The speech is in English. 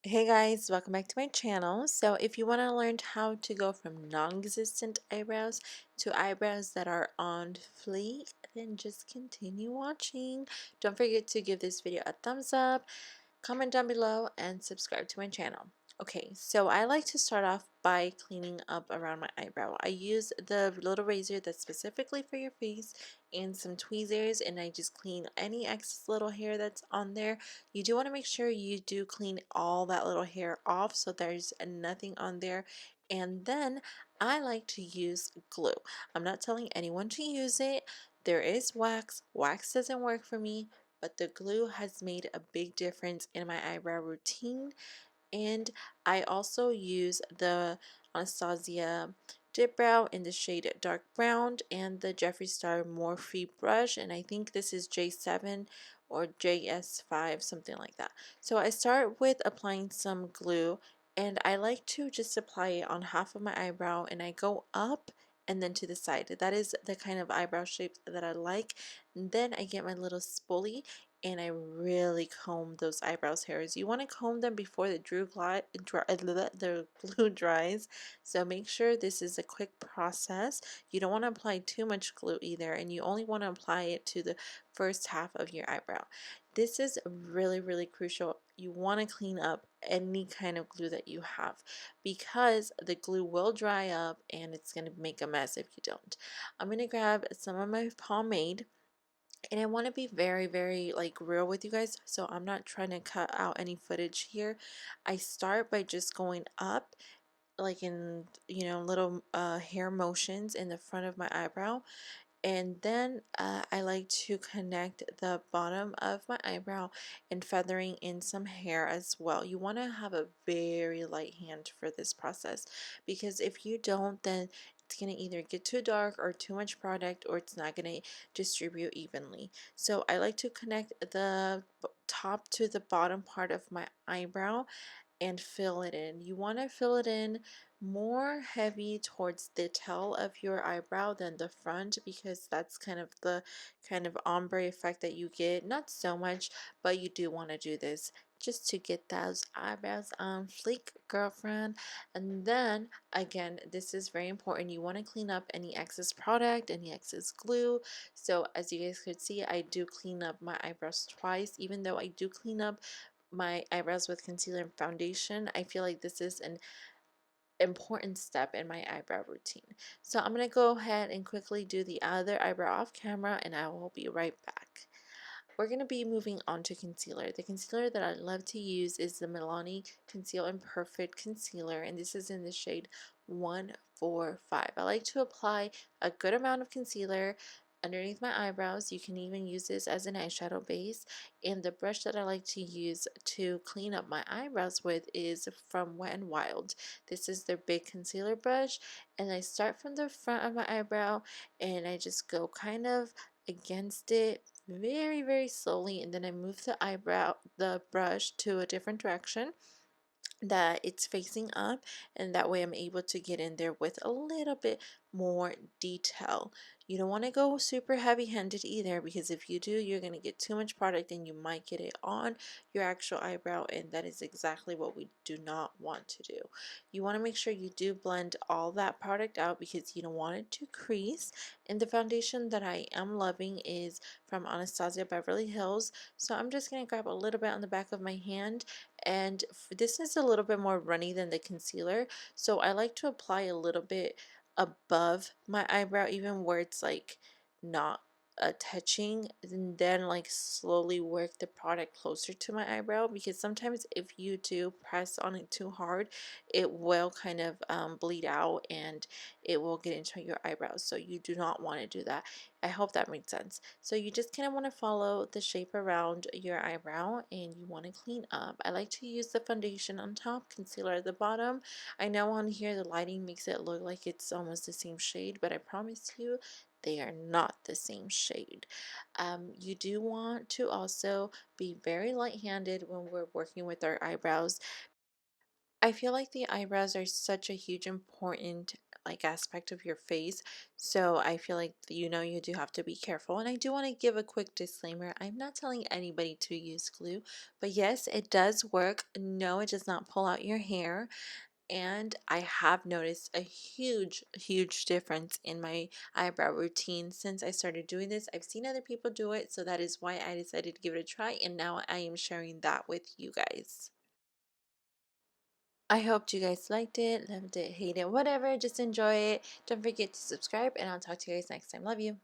Hey guys, welcome back to my channel. So if you want to learn how to go from non-existent eyebrows to eyebrows that are on fleek, then just continue watching. Don't forget to give this video a thumbs up, comment down below, and subscribe to my channel. Okay, so I like to start off by cleaning up around my eyebrow. I use the little razor that's specifically for your face and some tweezers, and I just clean any excess little hair that's on there. You do want to make sure you do clean all that little hair off so there's nothing on there. And then I like to use glue. I'm not telling anyone to use it. There is wax. Wax doesn't work for me, but the glue has made a big difference in my eyebrow routine. And I also use the Anastasia Dipbrow in the shade dark brown and the Jeffree Star Morphe brush, and I think this is J7 or JS5, something like that. So I start with applying some glue, and I like to just apply it on half of my eyebrow, and I go up and then to the side. That is the kind of eyebrow shape that I like. And then I get my little spoolie and I really comb those eyebrows hairs. You want to comb them before the the glue dries. So make sure this is a quick process. You don't want to apply too much glue either, and you only want to apply it to the first half of your eyebrow. This is really crucial. You want to clean up any kind of glue that you have because the glue will dry up and it's going to make a mess if you don't. I'm going to grab some of my pomade, and I want to be very like real with you guys, so I'm not trying to cut out any footage here. I start by just going up like in little hair motions in the front of my eyebrow, and then I like to connect the bottom of my eyebrow and feathering in some hair as well. You want to have a very light hand for this process because if you don't, then it's going to either get too dark or too much product, or it's not going to distribute evenly. So I like to connect the top to the bottom part of my eyebrow and fill it in. You want to fill it in more heavy towards the tail of your eyebrow than the front, because that's kind of the ombre effect that you get. Not so much, but you do want to do this just to get those eyebrows on fleek, girlfriend. And then again, this is very important, you want to clean up any excess product, any excess glue. So as you guys could see, I do clean up my eyebrows twice. Even though I do clean up my eyebrows with concealer and foundation, I feel like this is an important step in my eyebrow routine. So I'm going to go ahead and quickly do the other eyebrow off camera, and I will be right back. We're going to be moving on to concealer. The concealer that I love to use is the Milani Conceal and Perfect Concealer, and this is in the shade 145. I like to apply a good amount of concealer underneath my eyebrows. You can even use this as an eyeshadow base, and the brush that I like to use to clean up my eyebrows with is from Wet n Wild. This is their big concealer brush, and I start from the front of my eyebrow and I just go kind of against it very slowly, and then I move the brush to a different direction that it's facing up, and that way I'm able to get in there with a little bit more detail. You don't want to go super heavy-handed either, because if you do, you're going to get too much product and you might get it on your actual eyebrow, and that is exactly what we do not want to do. You want to make sure you do blend all that product out because you don't want it to crease. And the foundation that I am loving is from Anastasia Beverly Hills, so I'm just going to grab a little bit on the back of my hand, and this is a little bit more runny than the concealer, so I like to apply a little bit above my eyebrow, even where it's like not touching, and then like slowly work the product closer to my eyebrow, because sometimes if you do press on it too hard, it will kind of bleed out and it will get into your eyebrows, so you do not want to do that. I hope that makes sense. So you just kind of want to follow the shape around your eyebrow, and you want to clean up. I like to use the foundation on top, concealer at the bottom. I know on here the lighting makes it look like it's almost the same shade, but I promise you they are not the same shade. You do want to also be very light-handed when we're working with our eyebrows, I feel like the eyebrows are such a huge important like aspect of your face. So I feel like you do have to be careful. And I do want to give a quick disclaimer. I'm not telling anybody to use glue, but yes, it does work. No, it does not pull out your hair. And I have noticed a huge difference in my eyebrow routine since I started doing this. I've seen other people do it, so that is why I decided to give it a try, and now I am sharing that with you guys. I hoped you guys liked it, loved it, hate it, whatever. Just enjoy it. Don't forget to subscribe, and I'll talk to you guys next time. Love you.